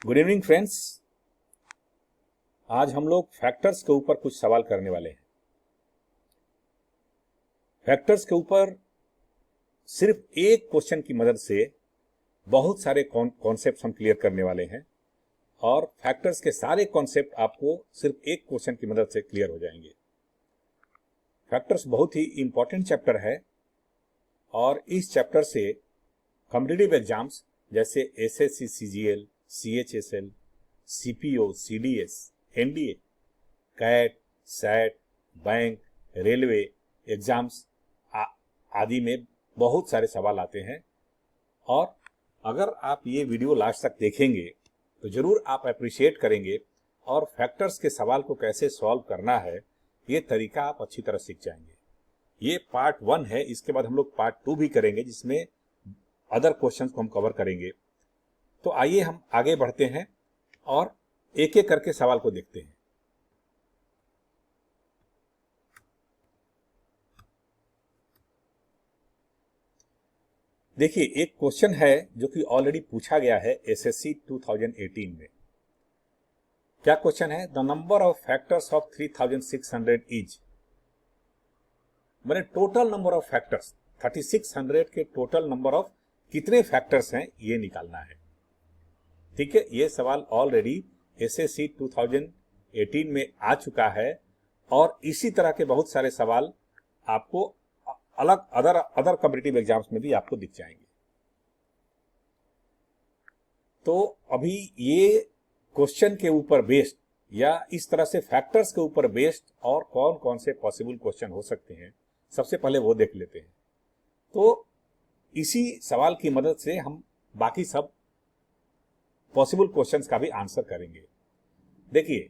Good evening friends. आज हम लोग फैक्टर्स के ऊपर कुछ सवाल करने वाले हैं। फैक्टर्स के ऊपर सिर्फ एक क्वेश्चन की मदद से बहुत सारे कॉन्सेप्ट्स हम क्लियर करने वाले हैं और फैक्टर्स के सारे कॉन्सेप्ट आपको सिर्फ एक क्वेश्चन की मदद से क्लियर हो जाएंगे। फैक्टर्स बहुत ही इंपॉर्टेंट चैप्टर है और इस चैप्टर से कॉम्पिटिटिव एग्जाम्स जैसे SSC, CGL, CHSL, CPO, CDS, NDA, CAT, SAT, bank, railway exams आदि में बहुत सारे सवाल आते हैं और अगर आप ये वीडियो लास्ट तक देखेंगे तो जरूर आप अप्रिशिएट करेंगे और फैक्टर्स के सवाल को कैसे सॉल्व करना है ये तरीका आप अच्छी तरह सीख जाएंगे। ये पार्ट 1 है, इसके बाद हम लोग पार्ट 2 भी करेंगे जिसमें अदर क्वेश्चंस को हम कवर करेंगे। तो आइए हम आगे बढ़ते हैं और एक एक करके सवाल को देखते हैं। देखिए, एक क्वेश्चन है जो कि ऑलरेडी पूछा गया है एसएससी 2018 में। क्या क्वेश्चन है? The number of factors of 3600 is, मैंने टोटल नंबर ऑफ फैक्टर्स 3600 के टोटल नंबर ऑफ कितने फैक्टर्स हैं ये निकालना है। ठीक है, ये सवाल ऑलरेडी एसएससी 2018 में आ चुका है और इसी तरह के बहुत सारे सवाल आपको अलग अदर कॉम्पिटिटिव एग्जाम्स में भी आपको दिख जाएंगे। तो अभी ये क्वेश्चन के ऊपर बेस्ड या इस तरह से फैक्टर्स के ऊपर बेस्ड और कौन कौन से पॉसिबल क्वेश्चन हो सकते हैं, सबसे पहले वो देख लेते हैं। तो इसी सवाल की मदद से हम बाकी सब पॉसिबल क्वेश्चंस का भी आंसर करेंगे। देखिए,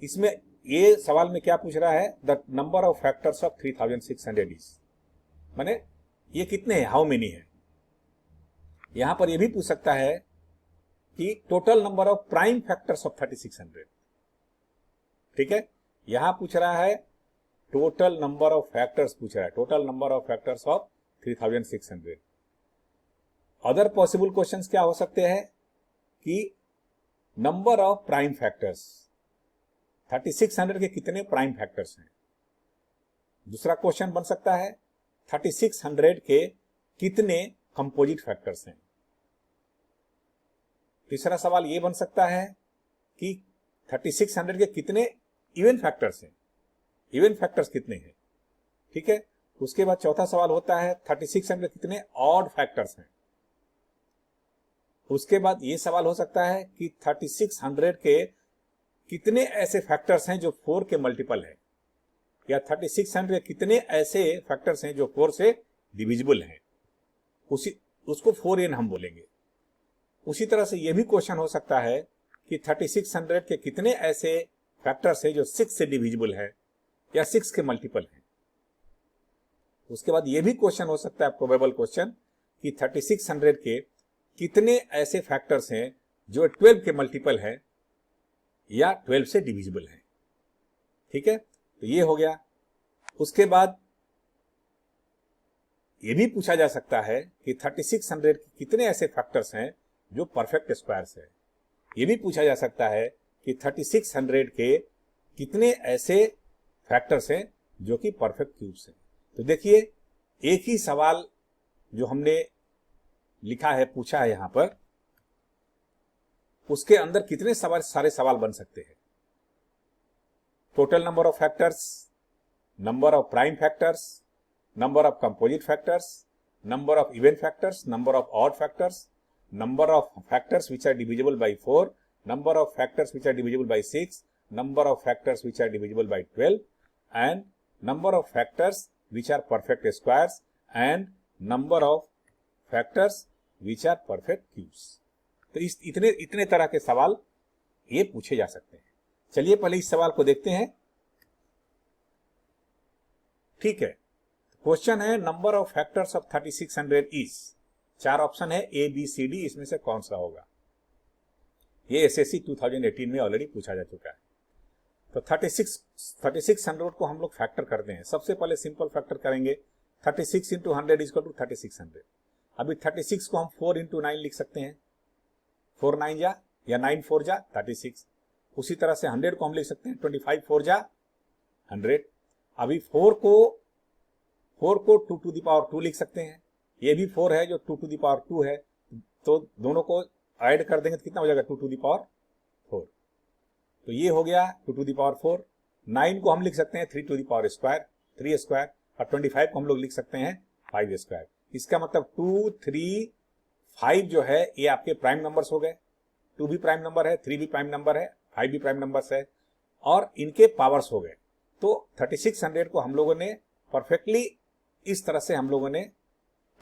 इसमें ये सवाल में क्या पूछ रहा है? The number of factors of 3600 is, माने ये कितने हैं, हाउ मेनी है। यहां पर ये भी पूछ सकता है कि total number of prime factors of 3600। ठीक है, यहां पूछ रहा है टोटल नंबर ऑफ फैक्टर्स, पूछ रहा है total number of factors of 3600। Other possible questions क्या हो सकते हैं कि नंबर ऑफ प्राइम फैक्टर्स, 3600 के कितने प्राइम फैक्टर्स हैं। दूसरा क्वेश्चन बन सकता है 3600 के कितने कंपोजिट फैक्टर्स हैं। तीसरा सवाल यह बन सकता है कि 3600 के कितने इवन फैक्टर्स हैं, इवन फैक्टर्स कितने हैं। ठीक है, उसके बाद चौथा सवाल होता है 3600 के कितने ऑड फैक्टर्स हैं। उसके बाद यह सवाल हो सकता है कि 3600 के कितने ऐसे फैक्टर्स हैं जो 4 के मल्टीपल है, या 3600 के कितने ऐसे फैक्टर्स हैं जो 4 से डिविजिबल हैं, उसको 4n हम बोलेंगे। उसी तरह से यह भी क्वेश्चन हो सकता है कि 3600 के कितने ऐसे फैक्टर्स हैं जो 6 से डिविजिबल है या 6 के मल्टीपल हैं। उसके बाद यह भी क्वेश्चन हो सकता है, प्रोबेबल क्वेश्चन, कि 3600 के कितने ऐसे फैक्टर्स हैं जो 12 के मल्टीपल है या 12 से डिविजिबल है। ठीक है, तो ये हो गया। उसके बाद ये भी पूछा जा सकता है कि 3600 के कितने ऐसे फैक्टर्स हैं जो परफेक्ट स्क्वायर्स है। ये भी पूछा जा सकता है कि 3600 के कितने ऐसे फैक्टर्स हैं जो कि परफेक्ट क्यूब्स हैं। तो देखिए, एक ही सवाल जो हमने लिखा है, पूछा है यहां पर, उसके अंदर कितने सारे सवाल बन सकते हैं। Total number of factors, number of prime factors, number of composite factors, number of even factors, number of odd factors, number of factors which are divisible by 4, number of factors which are divisible by 6, number of factors which are divisible by 12, and number of factors which are perfect squares, and number of factors which are perfect cubes। तो इतने तरह के सवाल ये पूछे जा सकते हैं। चलिए पहले इस सवाल को देखते हैं। ठीक है, क्वेश्चन है number of factors of 3600 is, 4 option है ए बी सी डी, इसमें से कौन सा होगा। ये एसएससी 2018 में ऑलरेडी पूछा जा चुका है। तो 3600 को हम लोग फैक्टर करते हैं। सबसे पहले सिंपल फैक्टर करेंगे, 36 इंटू 100 इज इक्वल टू 3600। अभी 36 को हम 4 इंटू 9 लिख सकते हैं, 4 9 या या 9 4 जा 36। उसी तरह से 100 को हम लिख सकते हैं 25 4 जा 100। अभी 4 को 2 टू द पावर 2 लिख सकते हैं। ये भी 4 है जो 2 टू द पावर 2 है, तो दोनों को ऐड कर देंगे तो कितना हो जाएगा 2 टू द पावर 4। तो ये हो गया 2 टू द पावर 4। 9 को हम लिख सकते हैं 3 to the power square 3 square, और 25 को हम लोग लिख सकते हैं 5 स्क्वायर। इसका मतलब 2 3 5 जो है ये आपके प्राइम नंबर्स हो गए। 2 भी प्राइम नंबर है, 3 भी प्राइम नंबर है, 5 भी प्राइम नंबर्स है, और इनके पावर्स हो गए। तो 3600 को हम लोगों ने परफेक्टली इस तरह से हम लोगों ने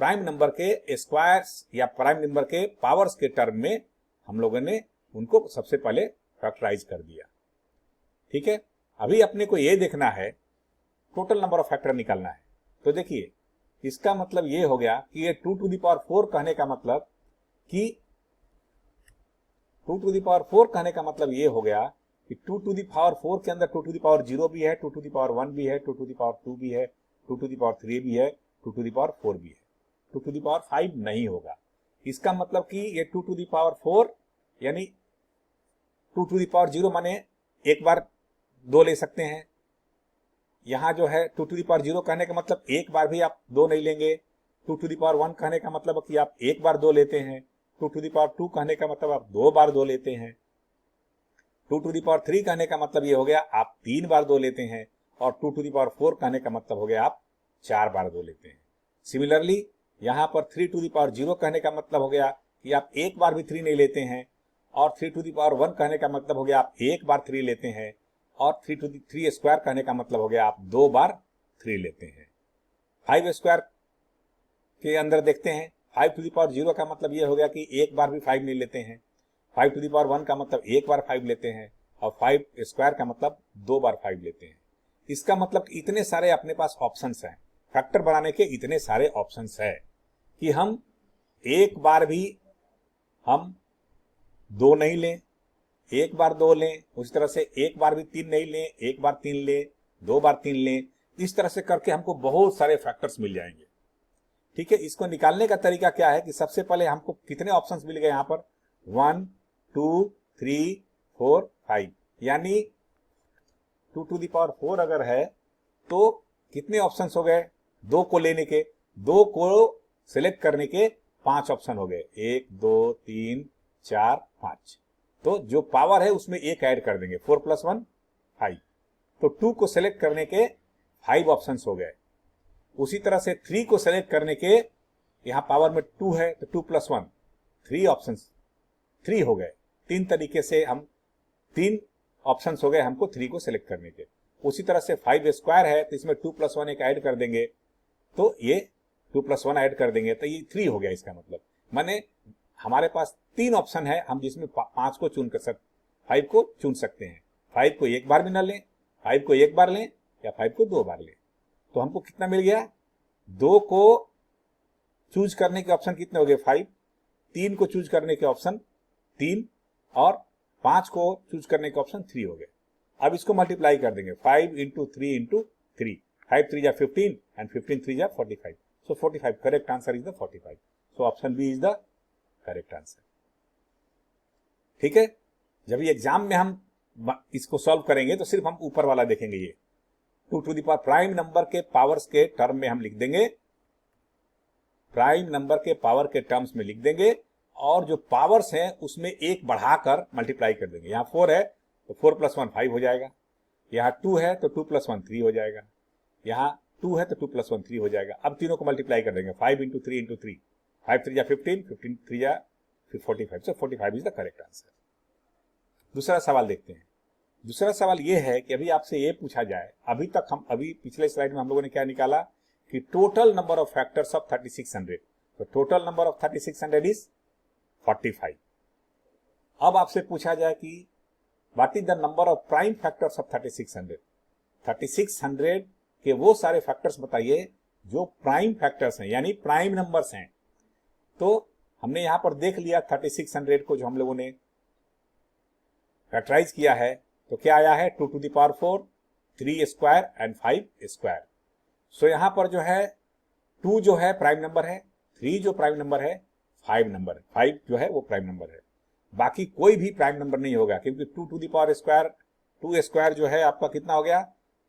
प्राइम नंबर के स्क्वायर्स या प्राइम नंबर के पावर्स के टर्म में हम लोगों ने उनको सबसे पहले फैक्टराइज कर दिया। ठीक है, अभी अपने को ये देखना है टोटल नंबर ऑफ फैक्टर निकालना है। तो देखिए इसका मतलब ये हो गया कि ये 2 टू द पावर 4 कहने का मतलब कि 2 टू द पावर 4 कहने का मतलब ये हो गया कि 2 टू द पावर 4 के अंदर 2 टू द पावर 0 भी है, 2 टू द पावर 1 भी है, 2 टू द पावर 2 भी है, 2 टू द पावर 3 भी है, 2 टू द पावर 4 भी है। 2 टू द पावर 5 नहीं होगा। इसका मतलब कि ये 2 टू द पावर 4 यानी 2 टू द पावर 0 माने एक बार 2 ले सकते हैं। यहां जो है 2 टू द पावर 0 कहने का मतलब एक बार भी आप 2 नहीं लेंगे। 2 टू द पावर 1 कहने का मतलब कि आप एक बार 2 लेते हैं। 2 टू द पावर 2 कहने का मतलब आप 2 बार 2 लेते हैं। 2 टू द पावर 3 कहने का मतलब ये हो गया आप 3 बार 2 लेते हैं, और 2 टू द पावर 4 कहने का मतलब हो गया आप 4 बार 2 लेते हैं। सिमिलरली यहां पर 3 टू द पावर 0 कहने का मतलब हो गया कि आप एक बार भी 3 नहीं लेते हैं, और 3 टू द पावर 1 कहने का मतलब हो गया आप एक बार 3 लेते हैं, और 3 टू द 3 स्क्वायर कहने का मतलब हो गया आप 2 बार 3 लेते हैं। 5 स्क्वायर के अंदर देखते हैं 5 टू द पावर 0 का मतलब ये हो गया कि एक बार भी 5 नहीं लेते हैं। 5 टू द पावर 1 का मतलब एक बार 5 लेते हैं, और 5 स्क्वायर का मतलब 2 बार 5 लेते हैं। इसका मतलब इतने सारे अपने पास ऑप्शंस हैं, फैक्टर बनाने के इतने सारे ऑप्शंस है कि हम एक बार भी हम 2 नहीं लें, एक बार 2 लें, उस तरह से एक बार भी 3 नहीं लें, एक बार 3 लें, 2 बार 3 लें। इस तरह से करके हमको बहुत सारे फैक्टर्स मिल जाएंगे। ठीक है, इसको निकालने का तरीका क्या है कि सबसे पहले हमको कितने ऑप्शंस मिल गए यहाँ पर 1 2 3 4 5, यानी 2 टू द पावर 4 अगर है तो कितने ऑप्शंस हो गए 2 को लेने के, 2 को सिलेक्ट करने के 5 ऑप्शन हो गए, 1 2 3 4 5। तो जो पावर है उसमें एक ऐड कर देंगे, 4 + 1 5। तो 2 को सिलेक्ट करने के 5 ऑप्शंस हो गए। उसी तरह से 3 को सिलेक्ट करने के, यहां पावर में 2 है तो 2 + 1 3 ऑप्शंस 3 हो गए। 3 तरीके से हम 3 ऑप्शंस हो गए हमको 3 को सिलेक्ट करने के। उसी तरह से 5 स्क्वायर है तो इसमें 2 + 1 एक ऐड कर देंगे, तो ये 2 + 1 ऐड कर देंगे तो ये 3 हो गया। इसका मतलब माने हमारे पास 3 ऑप्शन है, हम जिसमें 5 को चुन कर 5 को चुन सकते हैं। 5 को एक बार भी ना लें, 5 को एक बार लें, या 5 को 2 बार लें। तो हमको कितना मिल गया 2 को चूज करने के ऑप्शन कितने हो गए 5, 3 को चूज करने के ऑप्शन 3, और 5 को चूज करने के ऑप्शन 3 हो गए। अब इसको मल्टीप्लाई कर देंगे 5 × 3 × 3, 5 3 जा 15 एंड 15 3 जा 45। So 45 correct answer is the 45। So option B is the correct answer. ठीक है, जब ये एग्जाम में हम इसको सॉल्व करेंगे तो सिर्फ हम ऊपर वाला देखेंगे। ये 2 to the power prime number के पावर्स के टर्म में हम लिख देंगे, प्राइम नंबर के पावर के टर्म्स में लिख देंगे, और जो पावर्स हैं उसमें एक बढ़ाकर मल्टीप्लाई कर देंगे। यहाँ 4 है तो 4 + 1 5 हो जाएगा, यहाँ 2 है तो 2 + 1 3 हो जाएगा, यहाँ 2 है तो 2 + 1 3 हो जाएगा। अब तीनों को मल्टीप्लाई कर देंगे 5 × 3 × 3, 5 3 जा 15, 15 3 जा 45। So 45 is the correct answer. दूसरा सवाल देखते हैं। दूसरा सवाल यह है कि अभी आपसे ये पूछा जाए, अभी पिछले स्लाइड में हम लोगों ने क्या निकाला कि total number of factors of 3600। तो टोटल नंबर ऑफ 3600 इज 45। अब आपसे पूछा जाए कि what is the number of prime factors of 3600। 3600 के वो सारे फैक्टर्स बताइए जो प्राइम फैक्टर्स हैं, यानी प्राइम नंबर्स हैं। तो हमने यहां पर देख लिया 3600 को जो हम लोगों ने फैक्टराइज किया है, तो क्या आया है 2 to the power 4, 3 square and 5 square. So यहां पर जो है 2 जो है प्राइम नंबर है, 3 जो प्राइम नंबर है, 5 नंबर है, 5 जो है वो प्राइम नंबर है। बाकी कोई भी प्राइम नंबर नहीं होगा, क्योंकि 2 to the power square, 2 square जो है आपका कितना हो गया,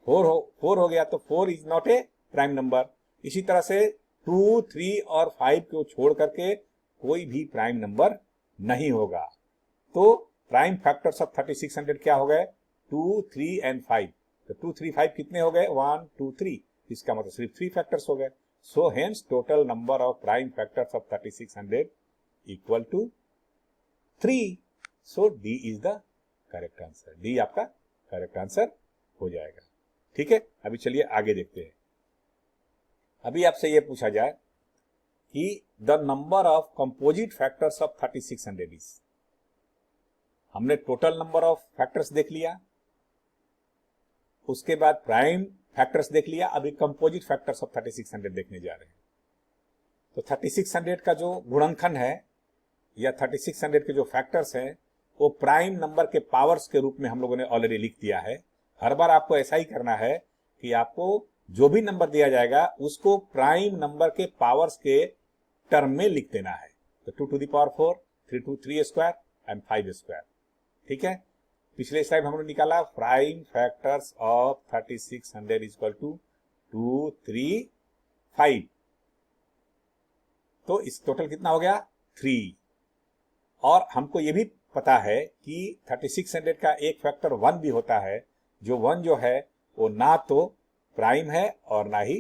4 हो गया, तो 4 is not a prime number. इसी तरह से 2, 3 और 5 को छोड़ करके कोई भी प्राइम नंबर नहीं होगा। तो प्राइम फैक्टर्स ऑफ 3600 क्या हो गए, 2, 3 एंड 5। तो 2, 3, 5 कितने हो गए, 1, 2, 3, इसका मतलब सिर्फ 3 फैक्टर्स हो गए। So hence total number of prime factors of 3600 equal to 3। So D is the correct answer, D आपका करेक्ट आंसर हो जाएगा। ठीक है, अभी चलिए आगे देखते हैं। अभी आपसे यह पूछा जाए कि the number of composite factors of 3600 is. हमने टोटल नंबर ऑफ फैक्टर्स देख लिया, उसके बाद प्राइम फैक्टर्स देख लिया, अभी कंपोजिट फैक्टर्स ऑफ 3600 देखने जा रहे हैं। तो 3600 का जो गुणनखंड है या 3600 के जो फैक्टर्स हैं वो प्राइम नंबर के पावर्स के रूप में हम लोगों ने ऑलरेडी लिख दिया है। हर बार आपको ऐसा ही करना है कि आपको जो भी नंबर दिया जाएगा उसको प्राइम नंबर के पावर्स के टर्म में लिख देना है। तो 2 to the power 4, 3 to 3 square and 5 square. ठीक है, पिछले स्लाइड हमने निकाला prime factors of 3600 equal to 2, 3, 5। तो इस टोटल कितना हो गया, 3। और हमको ये भी पता है कि 3600 का एक फैक्टर 1 भी होता है, जो 1 जो है वो ना तो प्राइम है और ना ही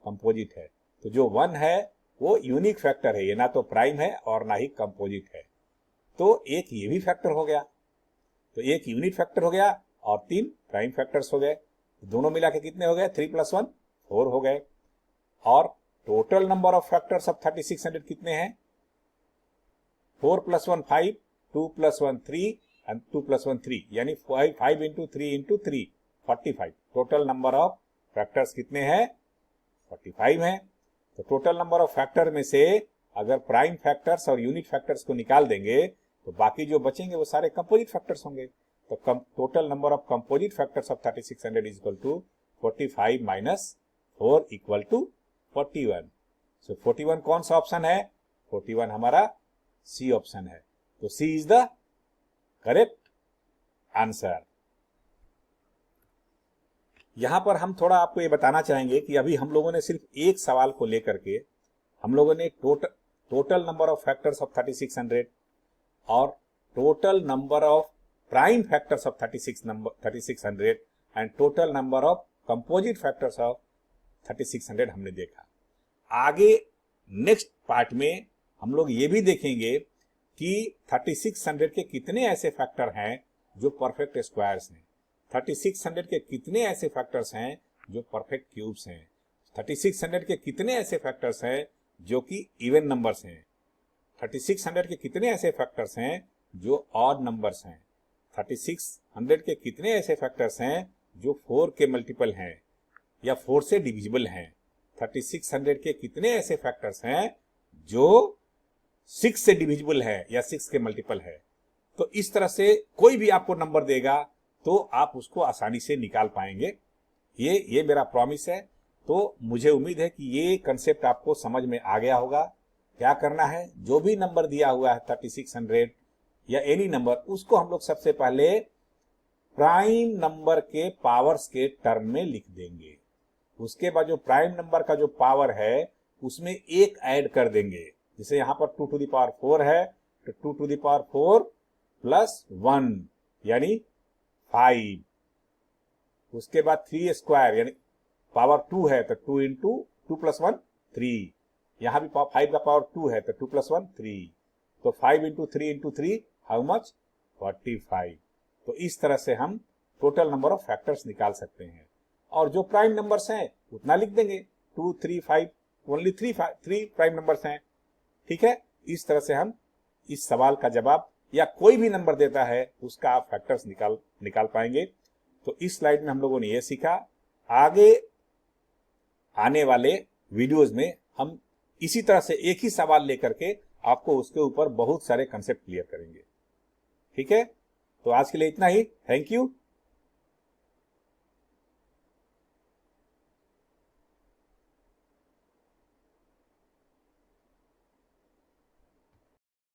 कंपोजिट है। तो जो 1 है वो यूनिक फैक्टर है, ये ना तो प्राइम है और ना ही कंपोजिट है। तो एक ये भी फैक्टर हो गया, तो एक यूनिट फैक्टर हो गया और 3 प्राइम फैक्टर्स हो गए। दोनों मिला के कितने हो गए, 3 + 1 4 हो गए। और total number of factors of 3600 कितने हैं, 4 + 1 5, 2 + 1 3 एंड 2 + 1 3, यानी 5 into 3 into 3 45। Total number of factors कितने हैं, 45 हैं। तो टोटल नंबर ऑफ फैक्टर में से अगर प्राइम फैक्टर्स और यूनिट फैक्टर्स को निकाल देंगे तो बाकी जो बचेंगे वो सारे कंपोजिट फैक्टर्स होंगे। तो total number of composite factors of 3600 is equal to 45 minus 4 equal to 41। So 41 कौन सा ऑप्शन है, 41 हमारा सी ऑप्शन है। तो सी इज द करेक्ट आंसर। यहां पर हम थोड़ा आपको ये बताना चाहेंगे कि अभी हम लोगों ने सिर्फ एक सवाल को लेकर के हम लोगों ने total number of factors of 3600 और total number of prime factors of 3600 and total number of composite factors of 3600 हमने देखा। आगे नेक्स्ट पार्ट में हम लोग ये भी देखेंगे कि 3600 के कितने ऐसे फैक्टर हैं जो परफेक्ट स्क्वायर्स हैं, 3600 के कितने ऐसे फैक्टर्स हैं जो परफेक्ट क्यूब्स हैं, 3600 के कितने ऐसे फैक्टर्स हैं जो कि इवन नंबर्स हैं, 3600 के कितने ऐसे फैक्टर्स हैं जो ऑड नंबर्स हैं, 3600 के कितने ऐसे फैक्टर्स हैं जो 4 के मल्टीपल हैं या 4 से डिविजिबल हैं, 3600 के कितने ऐसे फैक्टर्स हैं जो 6 से डिविजिबल है या 6 के मल्टीपल है। तो इस तरह से कोई भी आपको नंबर देगा तो आप उसको आसानी से निकाल पाएंगे, ये मेरा प्रॉमिस है। तो मुझे उम्मीद है कि ये कंसेप्ट आपको समझ में आ गया होगा। क्या करना है, जो भी नंबर दिया हुआ है 3600 या एनी नंबर, उसको हम लोग सबसे पहले प्राइम नंबर के पावर्स के टर्म में लिख देंगे। उसके बाद जो प्राइम नंबर का जो पावर है उसमें एक ऐड कर देंगे। जैसे यहां पर 2 टू द पावर 4 है तो 2 टू द पावर 4 प्लस 1 यानी 5। उसके बाद 3 स्क्वायर यानी पावर 2 है तो 2 इंटू 2 + 1 3। यहां भी 5 का पावर 2 है तो 2 + 1 3। तो 5 इंटू 3 इंटू 3 हाउ मच, 45। तो इस तरह से हम टोटल नंबर ऑफ फैक्टर्स निकाल सकते हैं। और जो प्राइम नंबर्स हैं उतना लिख देंगे, 2, 3, 5, ओनली 3 प्राइम नंबर्स हैं। ठीक है, इस तरह से हम इस सवाल का जवाब या कोई भी नंबर देता है उसका आप फैक्टर्स निकाल पाएंगे। तो इस स्लाइड में हम लोगों ने ये सीखा। आगे आने वाले वीडियोस में हम इसी तरह से एक ही सवाल लेकर के आपको उसके ऊपर बहुत सारे कंसेप्ट क्लियर करेंगे। ठीक है, तो आज के लिए इतना ही। Thank you.